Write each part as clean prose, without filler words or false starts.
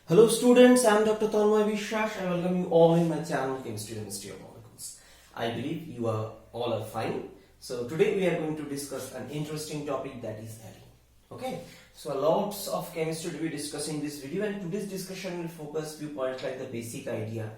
Hello students, I am Dr. Tanmay Vishwas. I welcome you all in my channel Chemistry and History of Molecules. I believe you are all fine. So today we are going to discuss an interesting topic, that is alene. Okay, so lots of chemistry to be discussing in this video, and today's discussion will focus few points like the basic idea.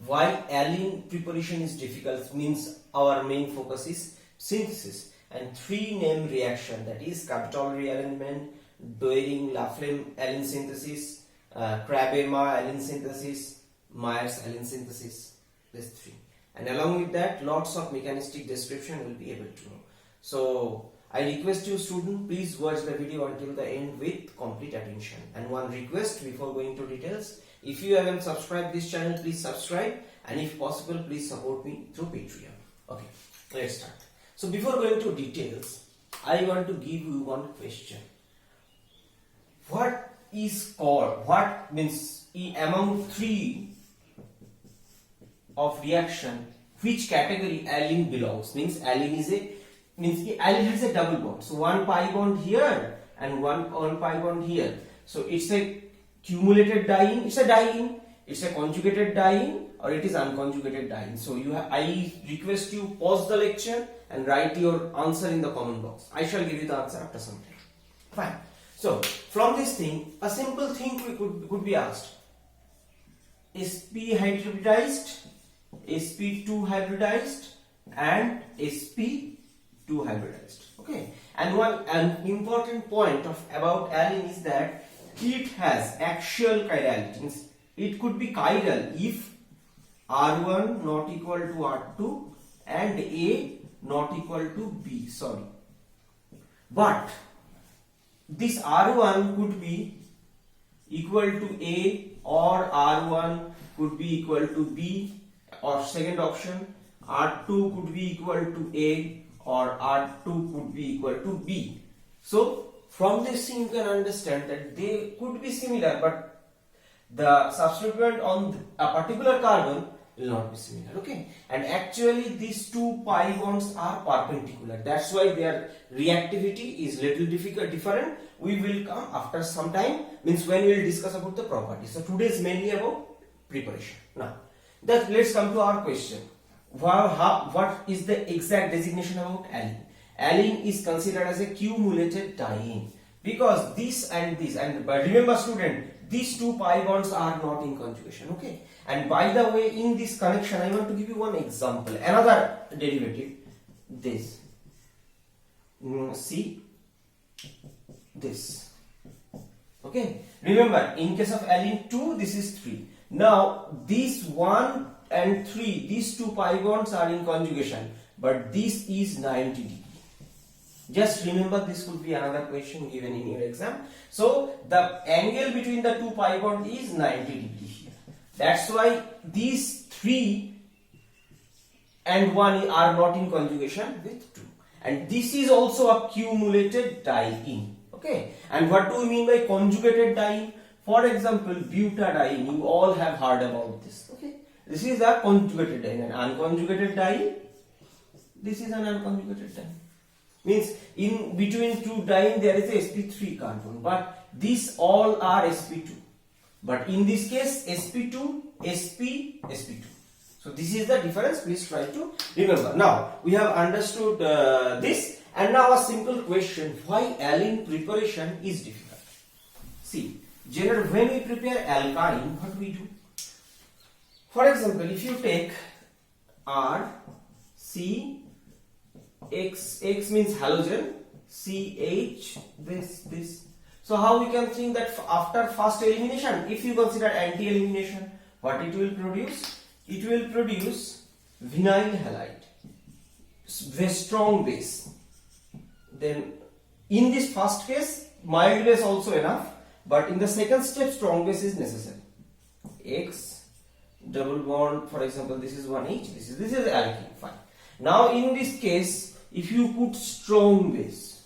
Why alene preparation is difficult, means our main focus is synthesis, and three name reaction, that is Kapitol rearrangement, Doering-Laflamme alene synthesis, Krabbe-Maurer alene synthesis, Myers alene synthesis, these three. And along with that, lots of mechanistic description will be able to know. So I request you student, please watch the video until the end with complete attention. And one request before going to details, if you haven't subscribed this channel, please subscribe, and if possible, please support me through Patreon. Okay, let's start. So before going to details, I want to give you one question. What is called, what means among three of reaction, which category alene belongs? Means alene is alene has a double bond. So one pi bond here and one pi bond here. So it's a cumulated diene, it's a diene, it's a conjugated diene, or it is unconjugated diene. So I request you pause the lecture and write your answer in the comment box. I shall give you the answer after some time. Fine. So from this thing, a simple thing could be asked: sp hybridized, sp2 hybridized, and sp2 hybridized. Okay, and an important point about alene is that it has axial chirality. It could be chiral if R1 not equal to R2 and A not equal to B. But this R1 could be equal to A, or R1 could be equal to B, or second option, R2 could be equal to A, or R2 could be equal to B. So from this thing you can understand that they could be similar, but the substituent on a particular carbon will not be similar. Okay, and actually these two pi bonds are perpendicular. That's why their reactivity is little different. We will come after some time, means when we will discuss about the properties. So today is mainly about preparation. Now, let's come to our question. What is the exact designation about alene? Alene is considered as a cumulated diene because this and this, but remember student, these two pi bonds are not in conjugation. Okay, and by the way, in this connection I want to give you one example, another derivative, this see this. Okay, remember in case of alene 2 this is 3. Now these 1 and 3, these two pi bonds are in conjugation, but this is 90 degree. Just remember, this could be another question given in your exam. So the angle between the two pi bond is 90 degree here. That's why these 3 and 1 are not in conjugation with 2. And this is also a cumulated diene. Okay. And what do we mean by conjugated diene? For example, butadiene. You all have heard about this. Okay. This is a conjugated diene. An unconjugated diene. This is an unconjugated diene. Means in between two diene there is a sp3 carbon, but these all are sp2. But in this case, sp2, sp, sp2. So this is the difference. Please try to remember. Now we have understood this, and now a simple question: why alene preparation is difficult? See, generally when we prepare alkyne, what we do? For example, if you take R, C, X means halogen, CH, this. So how we can think that after first elimination, if you consider anti-elimination, what it will produce? It will produce vinyl halide, very strong base. Then in this first case, mild base also enough, but in the second step, strong base is necessary. X double bond, for example, this is 1H, this is alkene. Fine. Now in this case, if you put strong base,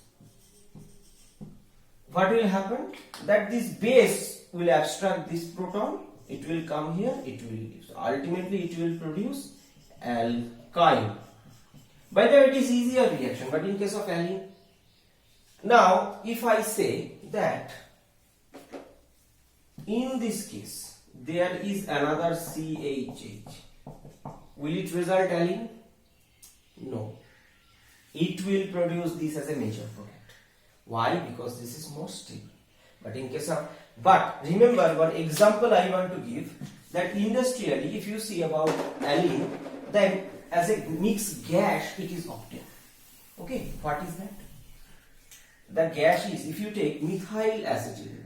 what will happen? That this base will abstract this proton, it will come here, it will leave. So ultimately it will produce alkyne. By the way, it is easier reaction, but in case of alene. Now if I say that in this case there is another CHH, will it result alene? No. It will produce this as a major product. Why? Because this is more stable. But remember one example I want to give, that industrially if you see about alene, then as a mixed gas it is octane. Okay, what is that? The gas is, if you take methyl acetyl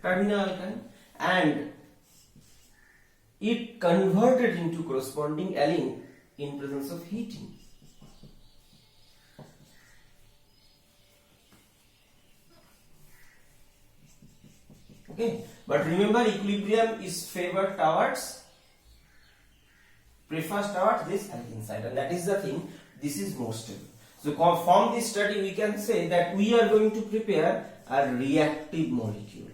terminal alkyne and it converted into corresponding alene in presence of heating. Okay, but remember equilibrium is favored towards, prefers towards this alkene side, and that is the thing, this is more stable. So from this study we can say that we are going to prepare a reactive molecule.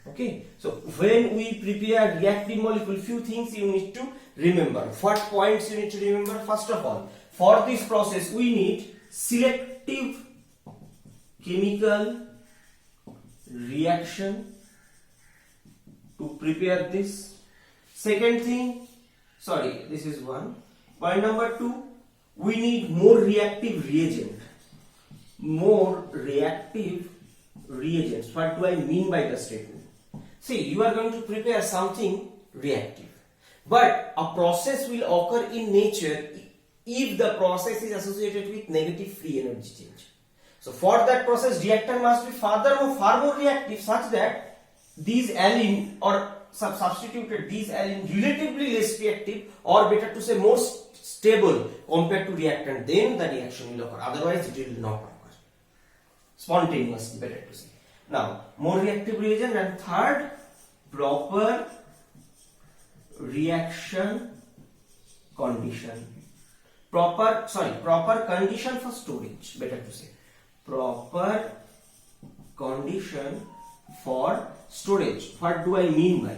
Okay, so when we prepare reactive molecule, few things you need to remember. What points you need to remember? First of all, for this process we need selective chemical reaction to prepare this. Second thing, sorry, this is one. Point number 2, we need more reactive reagent. More reactive reagents. What do I mean by the statement? See, you are going to prepare something reactive, but a process will occur in nature if the process is associated with negative free energy change. So for that process, reactor must be far more reactive, such that these alene or substituted these alene relatively less reactive, or better to say more stable compared to reactant, then the reaction will occur. Otherwise it will not occur. Spontaneously, better to say. Now, more reactive reagent, and third, proper reaction condition. Proper condition for storage, better to say. Proper condition for storage. What do I mean by?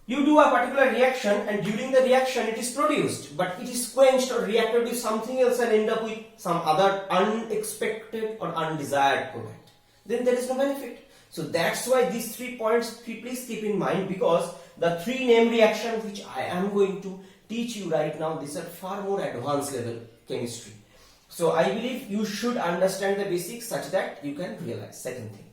You do a particular reaction and during the reaction it is produced, but it is quenched or reacted with something else and end up with some other unexpected or undesired product. Then there is no benefit. So that's why these 3 points please keep in mind, because the 3 name reactions which I am going to teach you right now, these are far more advanced level chemistry. So I believe you should understand the basics such that you can realize. Second thing,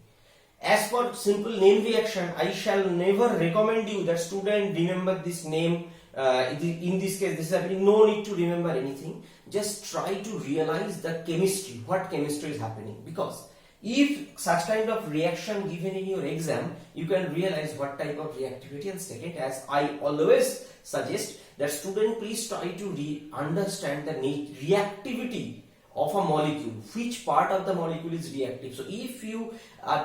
as for simple name reaction, I shall never recommend you that student remember this name. In this case this is happening, no need to remember anything. Just try to realize the chemistry, what chemistry is happening, because if such kind of reaction given in your exam, you can realize what type of reactivity. And second, as I always suggest, that student please try to understand the reactivity of a molecule, which part of the molecule is reactive. So if you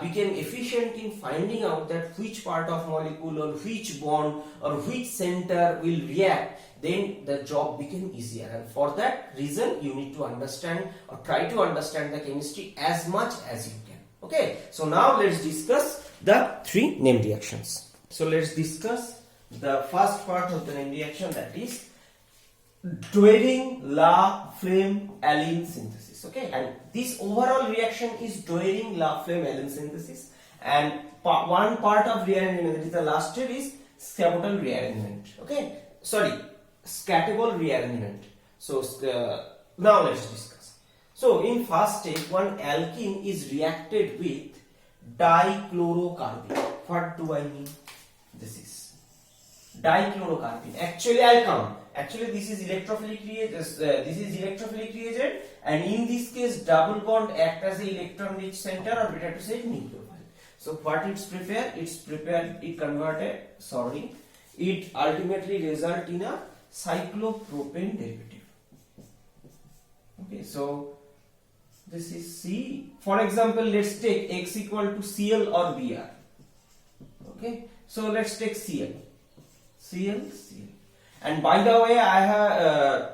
became efficient in finding out that which part of molecule or which bond or which center will react, then the job became easier. And for that reason you need to understand or try to understand the chemistry as much as you can. Okay, so now let's discuss the 3 name reactions. So let's discuss the first part of the name reaction, that is Doering-Laflamme-Alene synthesis. Okay, and this overall reaction is Doering-Laflamme-Alene synthesis, and one part of rearrangement, that is the last step, is Scatable rearrangement. Okay, sorry, Scatable rearrangement. So now let's discuss. So in first step, one alkene is reacted with dichlorocarbene. What do I mean? This is dichlorocarbene. Actually, I'll come. Actually, this is electrophilic reagent, and in this case, double bond act as the electron-rich center, or better to say nucleophile. So, what it's prepared? It ultimately result in a cyclopropane derivative. Okay, so this is C. For example, let's take X equal to Cl or Br. Okay, so let's take Cl. And by the way, I have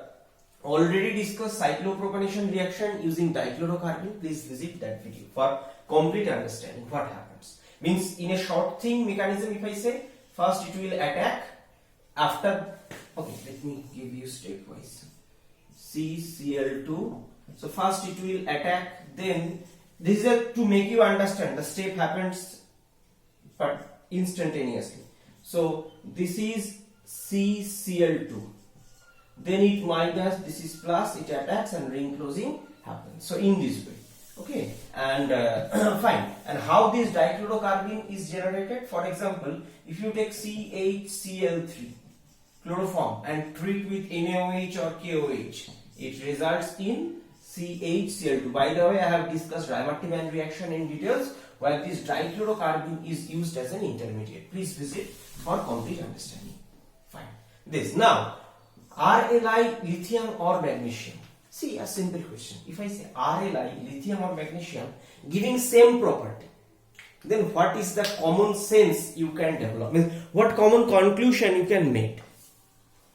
already discussed cyclopropanation reaction using dichlorocarbene. Please visit that video for complete understanding what happens. Means in a short thing mechanism, if I say, first it will attack after. Okay, let me give you stepwise. CCl2. So first it will attack, then this is to make you understand the step happens but instantaneously. So this is CCl2, then it minus, this is plus, it attacks and ring closing happens. So in this way, okay, and fine. And how this dichlorocarbon is generated? For example, if you take CHCl3 chloroform and treat with NaOH or KOH, it results in CHCl2. By the way, I have discussed Raymartin reaction in details, while this dichlorocarbon is used as an intermediate. Please visit for complete understanding. Fine. This now, RLi, lithium or magnesium. See, a simple question. If I say RLi, lithium or magnesium, giving same property, then what is the common sense you can develop? Means what common conclusion you can make?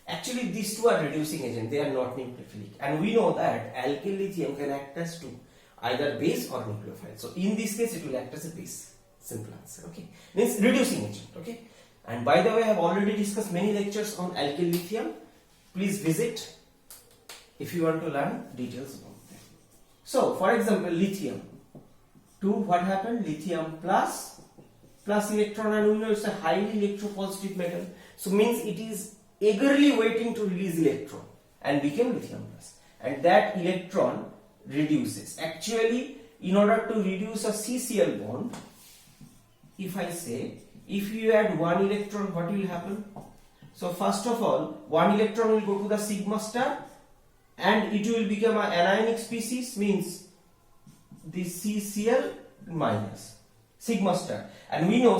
Actually, these two are reducing agent. They are not nucleophilic, and we know that alkyl lithium can act as two, either base or nucleophile. So in this case, it will act as a base. Simple answer. Okay, means reducing agent. Okay, and by the way, I have already discussed many lectures on alkyl lithium. Please visit if you want to learn details about them. So, for example, lithium 2, what happened? Lithium plus electron, and we know it's a highly electropositive metal. So means it is eagerly waiting to release electron and became lithium plus, and that electron reduces. Actually, in order to reduce a CCl bond, if I say, if you add one electron, what will happen? So first of all, one electron will go to the sigma star and it will become an anionic species, means this CCl minus sigma star, and we know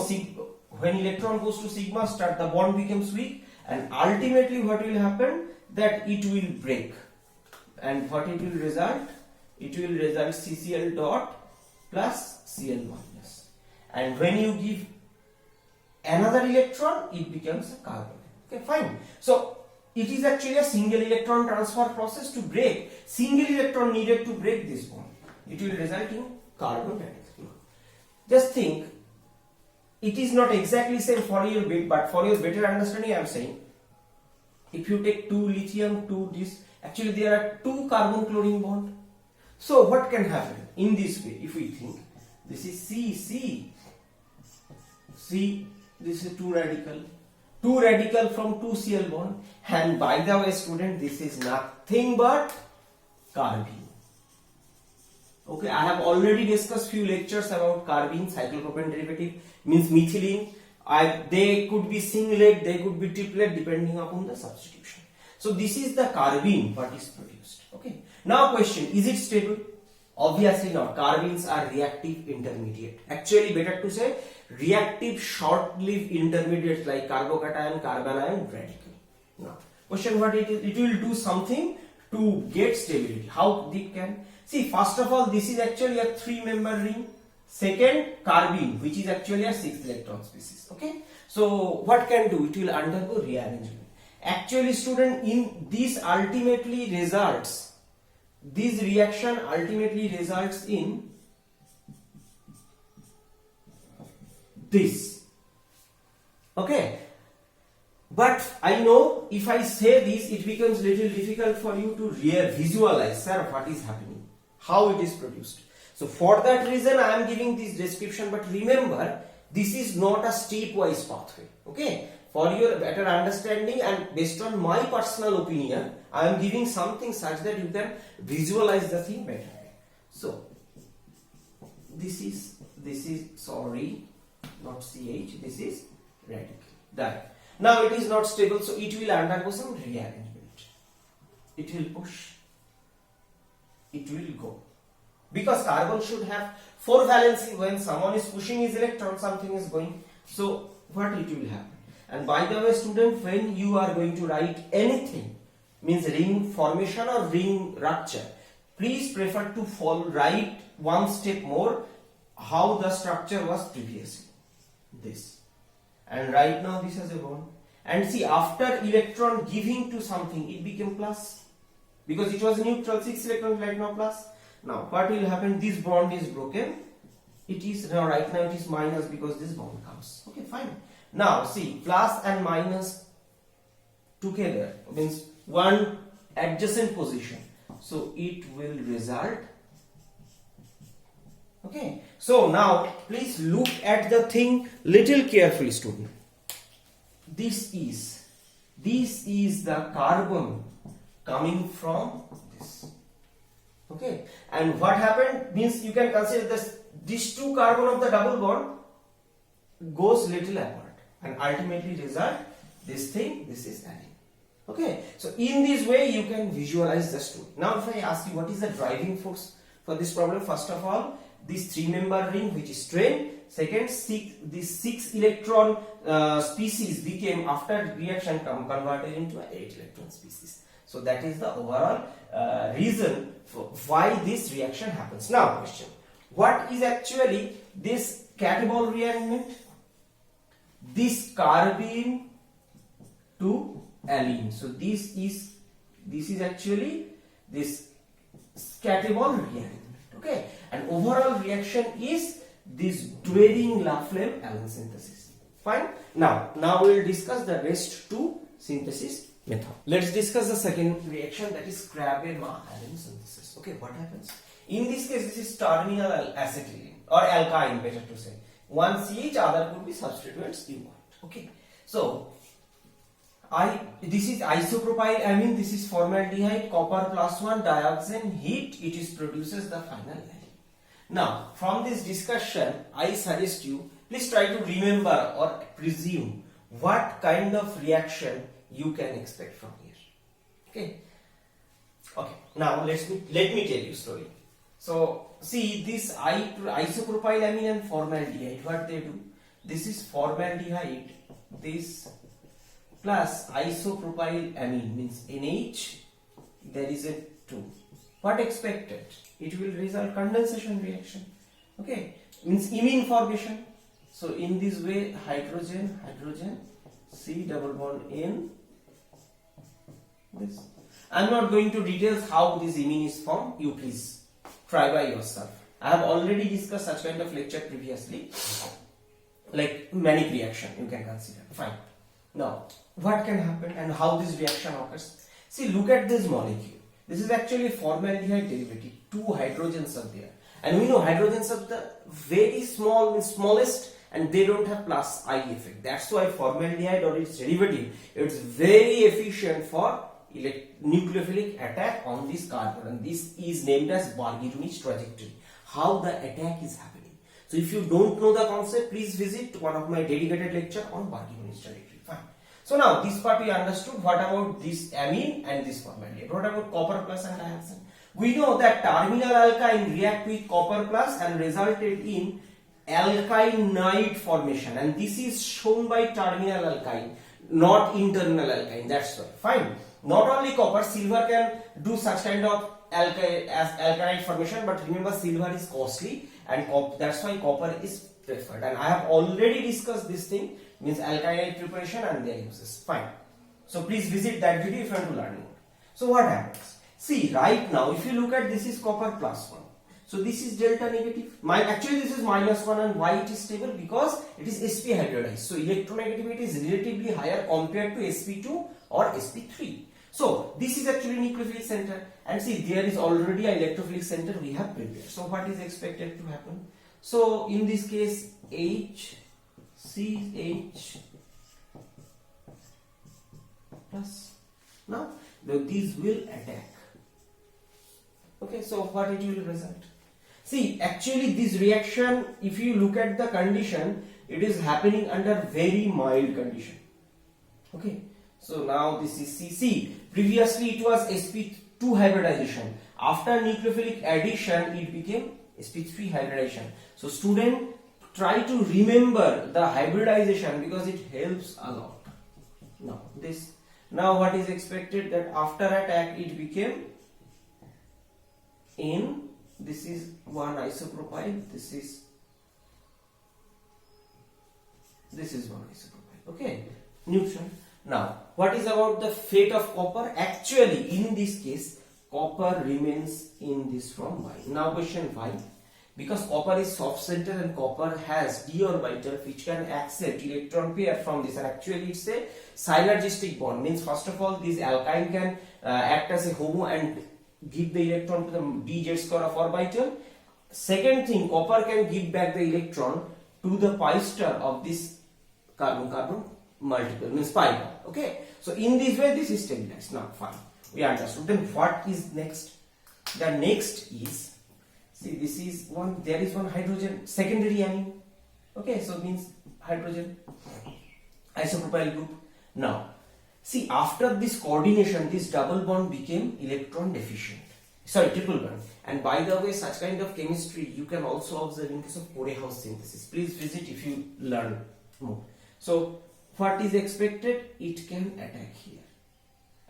when electron goes to sigma star, the bond becomes weak, and ultimately what will happen? That it will break, and what it will result? It will result CCl dot plus Cl minus, and when you give another electron, it becomes a carbon. Okay, fine. So it is actually a single electron transfer process to break. Single electron needed to break this bond. It will result in carbon directly. Just think, it is not exactly same for your bit, but for your better understanding, I am saying, if you take 2 lithium, 2 this, actually there are 2 carbon chlorine bond. So what can happen in this way? If we think, this is C, this is 2 radical. 2 radical from 2 Cl bond, and by the way student, this is nothing but carbene. Okay, I have already discussed few lectures about carbene, cyclopropane derivative, means methylene. They could be singlet, they could be triplet depending upon the substitution. So this is the carbene what is produced. Okay, now question, is it stable? Obviously not. Carbenes are reactive intermediate. Actually better to say reactive short-lived intermediates like carbocation, carbanion, radical. Now question, what it is? It will do something to get stability. How it can? See, first of all, this is actually a 3-member ring. Second, carbene, which is actually a 6 electron species. Okay, so what can do? It will undergo rearrangement. Actually student, in this ultimately results, this reaction ultimately results in this. Okay, but I know if I say this, it becomes little difficult for you to visualize, sir, what is happening, how it is produced. So for that reason I am giving this description, but remember, this is not a stepwise pathway. Okay, for your better understanding and based on my personal opinion, I am giving something such that you can visualize the thing better. So this is sorry, not CH, this is radical. That now it is not stable, so it will undergo some rearrangement. It will push, it will go, because carbon should have 4 valency. When someone is pushing his electron, something is going. So what it will happen? And by the way student, when you are going to write anything, means ring formation or ring rupture, please prefer to write one step more how the structure was previously. This, and right now this has a bond, and see, after electron giving to something, it became plus, because it was neutral, 6 electrons right now plus. Now what will happen? This bond is broken. It is now, right now it is minus because this bond comes. Okay, fine. Now see, plus and minus together means one adjacent position, so it will result. Okay, so now please look at the thing little carefully, student. This is the carbon coming from this. Okay, and what happened means you can consider this, these two carbon of the double bond goes little apart and ultimately result this thing, this is adding. Okay, so in this way you can visualize the story. Now if I ask you what is the driving force for this problem, first of all this 3-member ring which is strained, second this 6 electron species became after reaction converted into an 8 electron species. So that is the overall reason for why this reaction happens. Now question, what is actually this catable rearrangement? This carbene to alene. So this is actually this catable rearrangement. Okay, and overall reaction is this Dwelling-Laflamme alene synthesis. Fine. Now we will discuss the rest two synthesis method. Let's discuss the second reaction, that is Krabbe-Mah alene synthesis. Okay, what happens? In this case, this is terminal acetylene or alkyne, better to say. One CH, other could be substituents you want. Okay, so this is isopropyl amine, this is formaldehyde, copper +1, dioxane, heat, it is produces the final alene. Now from this discussion I suggest you please try to remember or presume what kind of reaction you can expect from here. Okay, now let me tell you story. So see this isopropyl amine and formaldehyde, what they do, this is formaldehyde, this plus isopropyl amine means NH, there is a 2. What expected? It will result condensation reaction. Okay, means imine formation. So in this way hydrogen, C double bond N, this. I am not going to details how this imine is formed, you please try by yourself. I have already discussed such kind of lecture previously, like Mannich reaction you can consider. Fine. Now what can happen and how this reaction occurs? See, look at this molecule. This is actually formaldehyde derivative. 2 hydrogens are there, and we know hydrogens are the very small, means smallest, and they don't have plus I effect. That's why formaldehyde or its derivative, it's very efficient for nucleophilic attack on this carbon, and this is named as Bargh-Runnich trajectory. How the attack is happening. So if you don't know the concept, please visit one of my dedicated lecture on Bargh-Runnich trajectory. Fine. So now this part we understood. What about this amine and this formaldehyde? What about copper plus and dioxane? We know that terminal alkyne react with copper plus and resulted in alkynide formation, and this is shown by terminal alkyne, not internal alkyne. That's why. Fine. Not only copper, silver can do such kind of alkynide formation, but remember silver is costly, and that's why copper is preferred. And I have already discussed this thing, means alkynide preparation and their uses. Fine. So please visit that video if you want to learn more. So what happens? See, right now if you look at this is copper +1. So this is delta negative. Actually this is -1, and why it is stable? Because it is sp hybridized. So electronegativity is relatively higher compared to sp2 or sp3. So this is actually nucleophilic center, and see there is already a electrophilic center we have prepared. So what is expected to happen? So in this case HCH plus. Now these will attack. Okay, so what it will result? See, actually this reaction, if you look at the condition, it is happening under very mild condition. Okay, so now this is CC. Previously it was sp2 hybridization. After nucleophilic addition, it became sp3 hybridization. So student, try to remember the hybridization because it helps a lot. Now what is expected, that after attack it became N. This is one isopropyl, this is one isopropyl. Okay, neutral. Now what is about the fate of copper? Actually in this case copper remains in this from Y. Now question why? Because copper is soft center and copper has d orbital which can accept electron pair from this, and actually it's a synergistic bond, means first of all this alkyne can act as a HOMO and give the electron to the d z square of orbital. Second thing, copper can give back the electron to the pi star of this carbon-carbon multiple, means pi bond. Okay, so in this way this is stabilized. Now fine, we understood. Then what is next? The next is, see, this is one, there is one hydrogen secondary amine. Okay, so means hydrogen isopropyl group. Now see, after this coordination, this double bond became electron deficient, sorry, triple bond. And by the way, such kind of chemistry you can also observe in case of Corehouse synthesis. Please visit if you learn more. So what is expected? It can attack here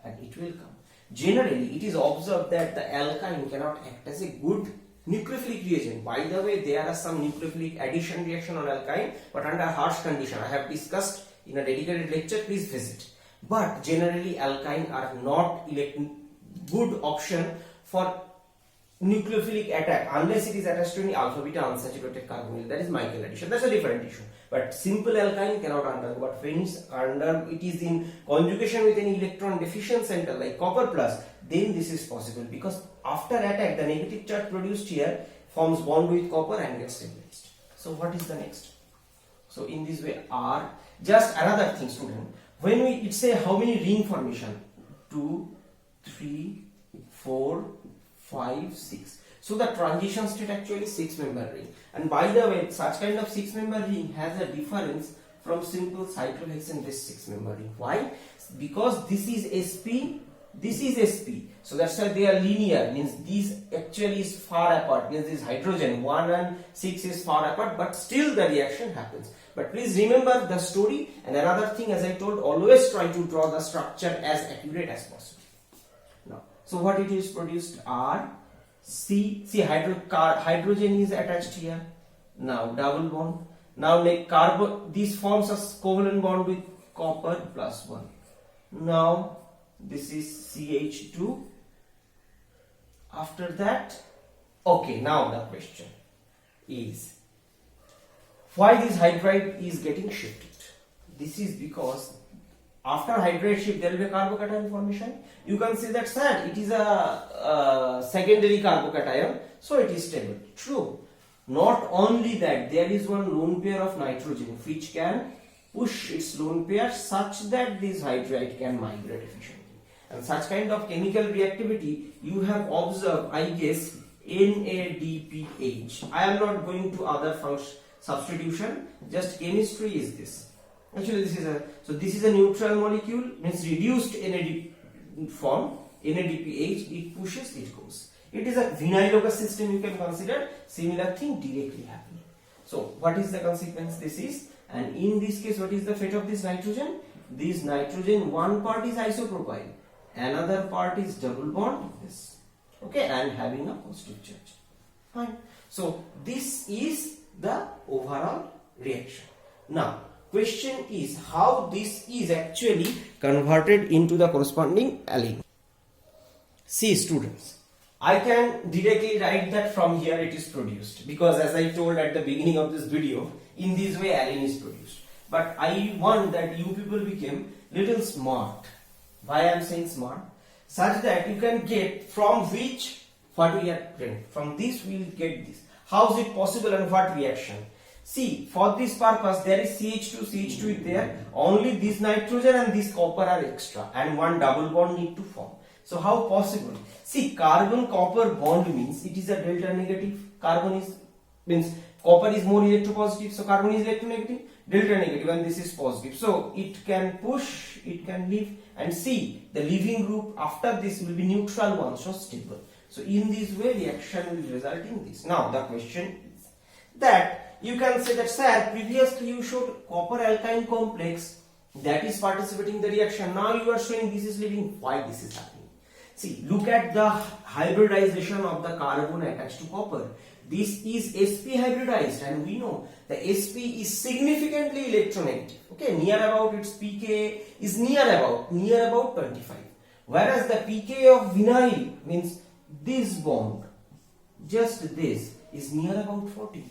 and it will come. Generally, it is observed that the alkyne cannot act as a good nucleophilic reagent. By the way, there are some nucleophilic addition reaction on alkyne, but under harsh condition. I have discussed in a dedicated lecture. Please visit. But generally, alkyne are not good option for nucleophilic attack unless it is attached to any alpha beta unsaturated carbonyl. That is Michael addition. That's a different issue. But simple alkyne cannot undergo. But when it is in conjugation with any electron deficient center like copper plus, then this is possible, because after attack the negative charge produced here forms bond with copper and gets stabilized. So what is the next? So in this way, R, just another thing, student. When it say how many ring formation? 2, 3, 4, 5, 6. So the transition state actually 6-member ring. And by the way, such kind of 6-member ring has a difference from simple cyclohexane based 6-member ring. Why? Because this is sp, this is sp. So that's why they are linear, means these actually is far apart, means this hydrogen 1 and 6 is far apart, but still the reaction happens. But please remember the story, and another thing, as I told, always try to draw the structure as accurate as possible. Now, so what it is produced? R, C, see hydrogen is attached here. Now double bond. Now like carbon, this forms a covalent bond with copper plus 1. Now this is CH2. After that, okay, now the question is, why this hydride is getting shifted? This is because after hydride shift there will be a carbocation formation. You can say that, sir, it is a secondary carbocation, so it is stable. True. Not only that, there is one lone pair of nitrogen which can push its lone pair such that this hydride can migrate efficiently. And such kind of chemical reactivity you have observed, I guess, NADPH. I am not going to other substitution, just chemistry is this. Actually, this is a neutral molecule, means reduced NAD form, NADPH, it pushes, it goes. It is a vinyl system, you can consider similar thing directly happening. So what is the consequence? This is, and in this case, what is the fate of this nitrogen? This nitrogen, one part is isopropyl, another part is double bond, this, okay, and having a positive charge. Fine. So this is the overall reaction. Now question is how this is actually converted into the corresponding alene. See students, I can directly write that from here it is produced, because as I told at the beginning of this video, in this way alene is produced. But I want that you people become little smart. Why I am saying smart? Such that you can get from which, what we have written. From this we will get this. How is it possible and what reaction? See, for this purpose there is CH2 is there, only this nitrogen and this copper are extra and one double bond need to form. So how possible? See, carbon copper bond means it is a delta negative, carbon is, means copper is more electropositive, so carbon is electronegative, delta negative, and this is positive. So it can push, it can leave, and see the leaving group after this will be neutral one, so stable. So in this way reaction will result in this. Now the question is that you can say that, sir, previously you showed copper alkyne complex that is participating in the reaction. Now you are showing this is leaving. Why this is happening? See, look at the hybridization of the carbon attached to copper. This is sp hybridized, and we know the sp is significantly electronegative. Okay, near about its pK is near about 25. Whereas the pK of vinyl means this bond, just this, is near about 40.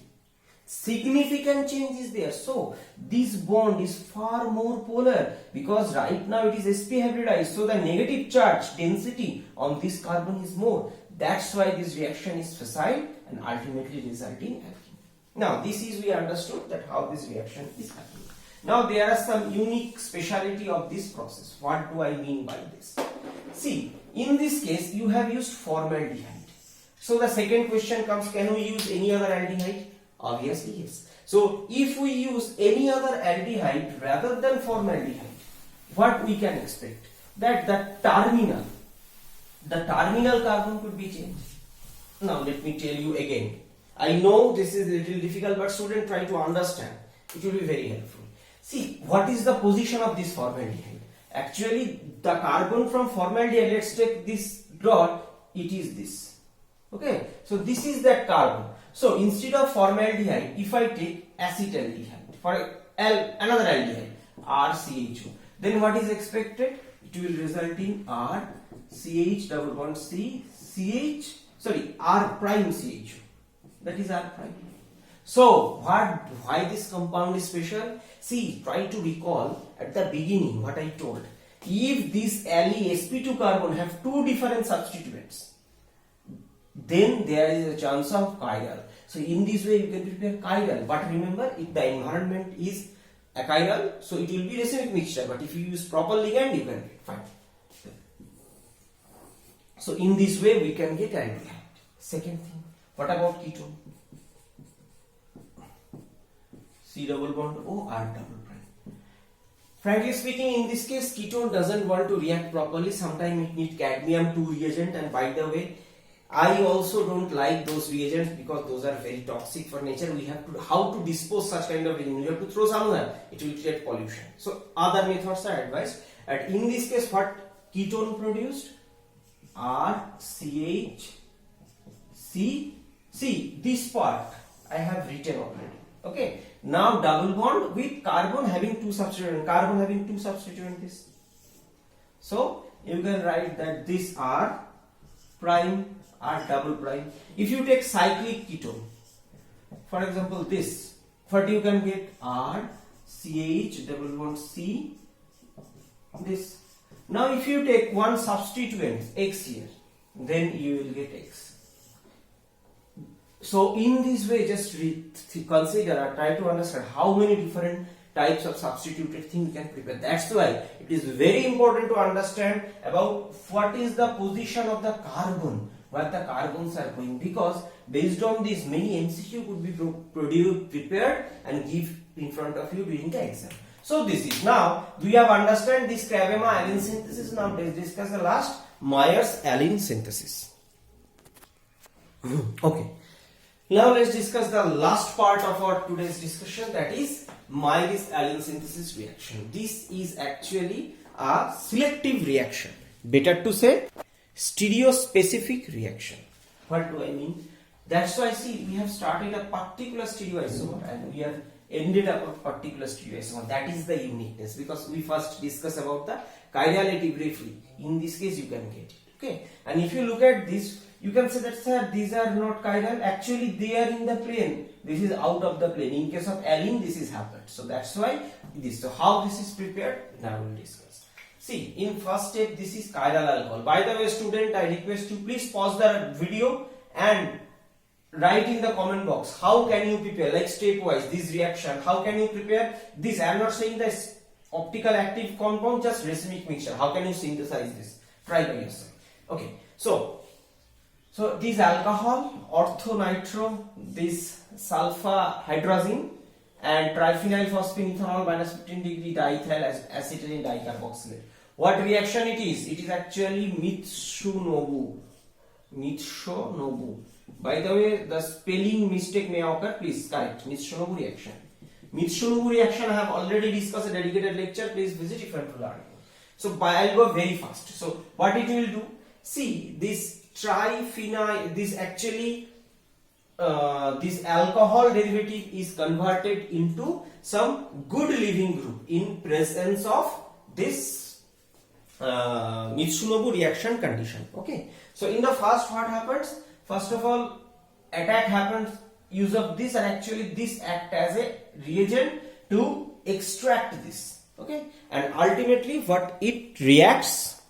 Significant change is there. So this bond is far more polar, because right now it is sp hybridized, so the negative charge density on this carbon is more. That's why this reaction is facile and ultimately resulting in alkene. Now this is we understood that how this reaction is happening. Now there are some unique speciality of this process. What do I mean by this? See, in this case you have used formaldehyde. So the second question comes, can we use any other aldehyde? Obviously yes. So if we use any other aldehyde rather than formaldehyde, what we can expect? That the terminal carbon could be changed. Now let me tell you again. I know this is a little difficult, but student try to understand. It will be very helpful. See, what is the position of this formaldehyde? Actually, the carbon from formaldehyde, let's take this dot, it is this. Okay, so this is that carbon. So instead of formaldehyde, if I take acetaldehyde for another aldehyde, RCHO, then what is expected? It will result in R CH double bond C CH, sorry, R prime CHO. That is R prime. So why this compound is special? See, try to recall at the beginning what I told. If this sp2 carbon have two different substituents, then there is a chance of chiral. So in this way you can prepare chiral. But remember, if the environment is achiral, so it will be racemic mixture. But if you use proper ligand, you can get fine. So in this way we can get aldehyde. Second thing, what about ketone? C double bond O, R double prime. Frankly speaking, in this case, ketone doesn't want to react properly. Sometimes it needs cadmium 2 reagent, and by the way, I also don't like those reagents because those are very toxic for nature. We have to how to dispose such kind of reagent. You have to throw somewhere. It will create pollution. So other methods are advised. And in this case, what ketone produced? RCH C. See this part I have written already. Okay. Now double bond with carbon having two substituents. Carbon having two substituents. This. So you can write that this R prime, R double prime. If you take cyclic ketone, for example this, what you can get? R CH double bond C. This. Now if you take one substituent X here, then you will get X. So in this way, just consider or try to understand how many different types of substituted thing you can prepare. That's why it is very important to understand about what is the position of the carbon, where the carbons are going, because based on this many MCQ could be prepared and give in front of you during the exam. So this is, now we have understand this Crabema-Alleyne synthesis. Now let's discuss the last, Myers-Alleyne synthesis. Okay. Now let's discuss the last part of our today's discussion, that is Myers-Alleyne synthesis reaction. This is actually a selective reaction. Better to say stereospecific reaction. What do I mean? That's why see we have started a particular stereoisomer and we have ended up a particular stereoisomer. That is the uniqueness, because we first discuss about the chirality briefly. In this case you can get it. Okay, and if you look at this, you can say that sir, these are not chiral. Actually they are in the plane. This is out of the plane. In case of allene, this is happened. So that's why this. So how this is prepared? Now we will discuss. See, in first step, this is chiral alcohol. By the way, student, I request you please pause the video and write in the comment box how can you prepare, like stepwise, this reaction. How can you prepare this? I am not saying this optical active compound, just racemic mixture. How can you synthesize this? Try by yourself. Okay, so this alcohol, orthonitro, this sulfur hydrazine, and triphenyl phosphenethanol minus 15 degree diethyl acetylene dicarboxylate. What reaction it is? It is actually Mitsunobu. Mitsunobu. By the way, the spelling mistake may occur. Please correct. Mitsunobu reaction. Mitsunobu reaction I have already discussed a dedicated lecture. Please visit if you want to learn. So I'll go very fast. So what it will do? See, this triphenyl, this actually this alcohol derivative is converted into some good leaving group in presence of this Mitsunobu reaction condition. Okay, so in the first, what happens? First of all, attack happens, use of this, and actually this act as a reagent to extract this. Okay, and ultimately what it reacts.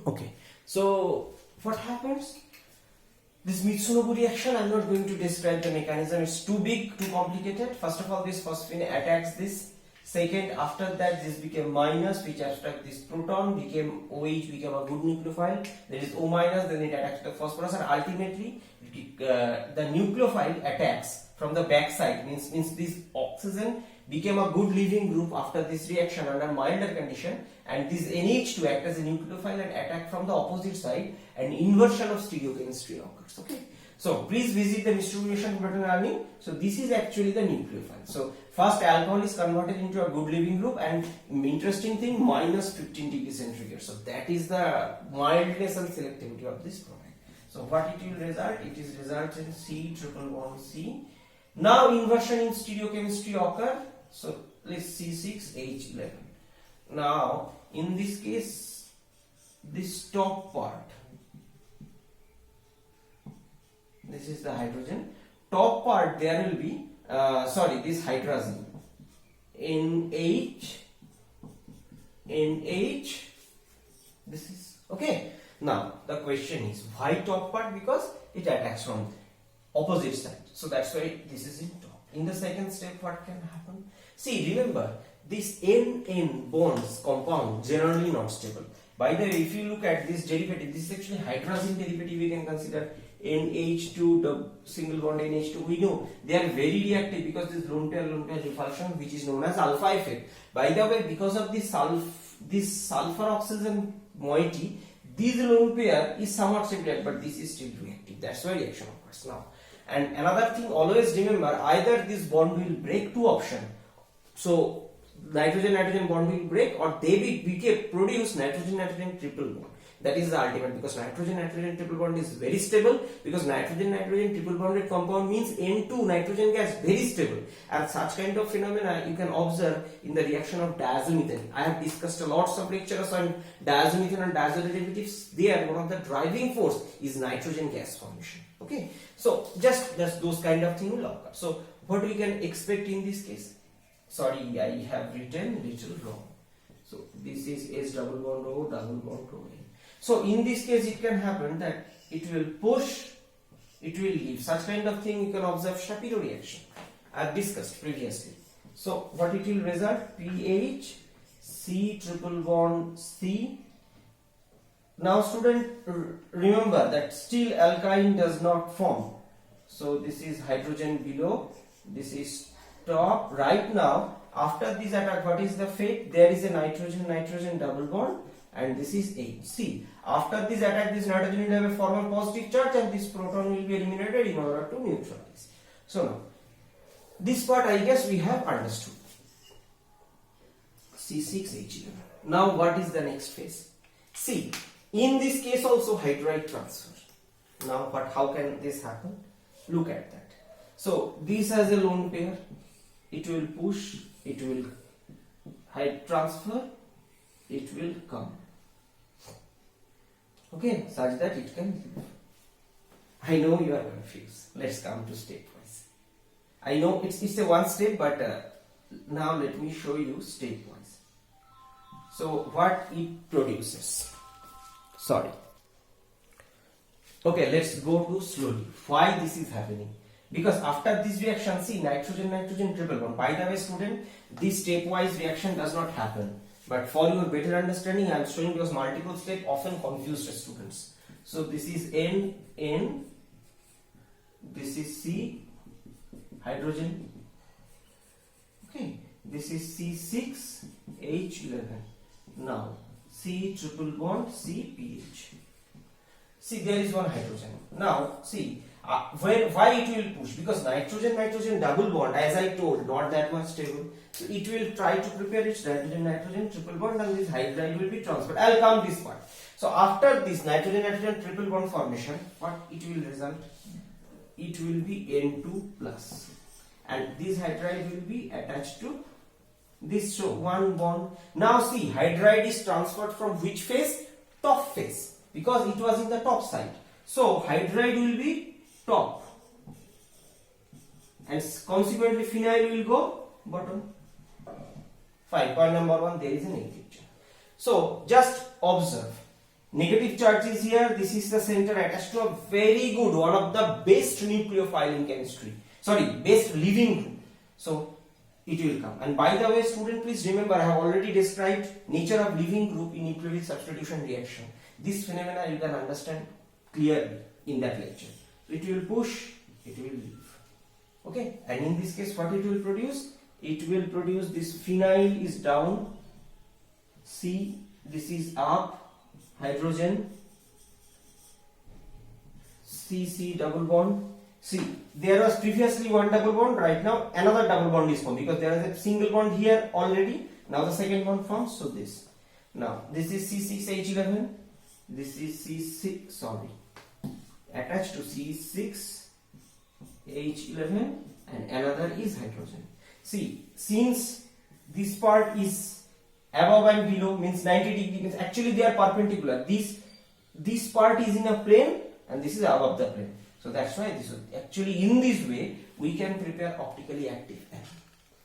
Okay, so what happens? This Mitsunobu reaction, I'm not going to describe the mechanism, it's too big, too complicated. First of all, this phosphine attacks this. Second, after that, this became minus, which attracts this proton, became OH, became a good nucleophile. There is O minus, then it attacks the phosphorus, and ultimately, the nucleophile attacks from the back side, means this oxygen became a good leaving group after this reaction under milder condition, and this NH2 act as a nucleophile and attack from the opposite side, and inversion of stereochemistry occurs. Okay, so please visit the distribution proton learning. So this is actually the nucleophile. So first alcohol is converted into a good leaving group, and interesting thing, minus 15 degree centigrade. So that is the mildness and selectivity of this product. So what it will result? It is result in C triple bond C. Now inversion in stereochemistry occur. So let's C6H11. Now in this case, this top part, this is the hydrogen. Top part there will be this hydrazine. NH. This is okay. Now the question is why top part? Because it attacks from opposite side. So that's why this is in top. In the second step, what can happen? See, remember this N bonds compound generally not stable. By the way, if you look at this derivative, this is actually hydrazine derivative. We can consider NH2, the single bond NH2. We know they are very reactive because this lone pair repulsion, which is known as alpha effect. By the way, because of this sulfur oxygen moiety, this lone pair is somewhat similar, but this is still reactive. That's why reaction occurs now. And another thing, always remember, either this bond will break, two options. So nitrogen bond will break, or they will produce nitrogen triple bond. That is the ultimate, because nitrogen triple bond is very stable, because nitrogen triple bonded compound means N2 nitrogen gas very stable, and such kind of phenomena you can observe in the reaction of diazomethane. I have discussed a lots of lectures on diazomethane and diazo derivatives. There one of the driving force is nitrogen gas formation. Okay, so just those kind of things will occur. So what we can expect in this case? Sorry, I have written little wrong. So this is S double bond O double bond O. So in this case, it can happen that it will push, it will leave. Such kind of thing you can observe Shapiro reaction. I have discussed previously. So what it will result? pH C triple bond C. Now student, remember that still alkyne does not form. So this is hydrogen below, this is top. Right now, after this attack, what is the fate? There is a nitrogen double bond, and this is H. See, after this attack, this nitrogen will have a formal positive charge, and this proton will be eliminated in order to neutralize. So now, this part I guess we have understood. C6H11. Now what is the next phase? See, in this case also hydride transfer. Now how can this happen? Look at that. So this has a lone pair. It will push, it will hydride transfer, it will come. Okay, such that it can leave. I know you are confused. Let's come to stepwise. I know it's a one step, but now let me show you stepwise. So what it produces? Sorry. Okay, let's go to slowly. Why this is happening? Because after this reaction, see, nitrogen triple bond. By the way, student, this stepwise reaction does not happen. But for your better understanding, I am showing because multiple step often confuse the students. So this is N, this is C, hydrogen. Okay, this is C6H11. Now C triple bond C pH. See, there is one hydrogen. Now see, why it will push? Because nitrogen double bond, as I told, not that much stable. So it will try to prepare its nitrogen triple bond, and this hydride will be transferred. I'll come this part. So after this nitrogen triple bond formation, what it will result? It will be N2 plus, and this hydride will be attached to this. So one bond. Now see, hydride is transferred from which phase? Top phase, because it was in the top side. So hydride will be top, and consequently phenyl will go bottom. Fine. Point number one, there is a negative charge. So just observe. Negative charge is here. This is the center attached to a very good, one of the best nucleophile in chemistry. Sorry, best living group. So it will come. And by the way, student, please remember I have already described nature of living group in nucleophile substitution reaction. This phenomena you can understand clearly in that lecture. So it will push, it will leave. Okay, and in this case, what it will produce? It will produce this phenyl is down, C, this is up, hydrogen, C double bond. See, there was previously one double bond, right now another double bond is formed because there is a single bond here already. Now the second bond forms, so this. Now this is C6H11, this is C6, sorry, attached to C6H11 and another is hydrogen. See, since this part is above and below, means 90 degree, means actually they are perpendicular. This part is in a plane and this is above the plane. So that's why this is actually, in this way we can prepare optically active allyl.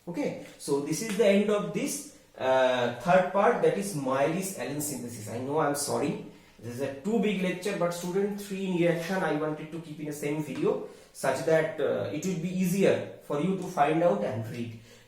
Okay, so this is the end of this third part, that is Myris allyl synthesis. I know, I'm sorry, this is a too big lecture, but student 3 in reaction I wanted to keep in the same video such that it will be easier for you to find out and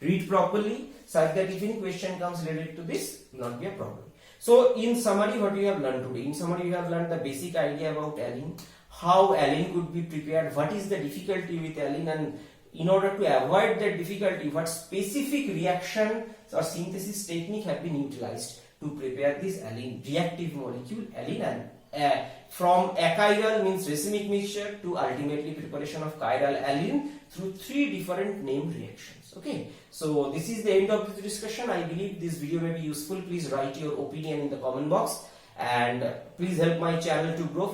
read properly, such that if any question comes related to this, not be a problem. So in summary, what we have learned today? In summary, we have learned the basic idea about allyl, how allyl could be prepared, what is the difficulty with allyl, and in order to avoid that difficulty, what specific reaction or synthesis technique have been utilized to prepare this allyl reactive molecule allyl, and from achiral, means racemic mixture, to ultimately preparation of chiral allyl through 3 different named reactions. Okay, so this is the end of this discussion. I believe this video may be useful. Please write your opinion in the comment box and please help my channel to grow.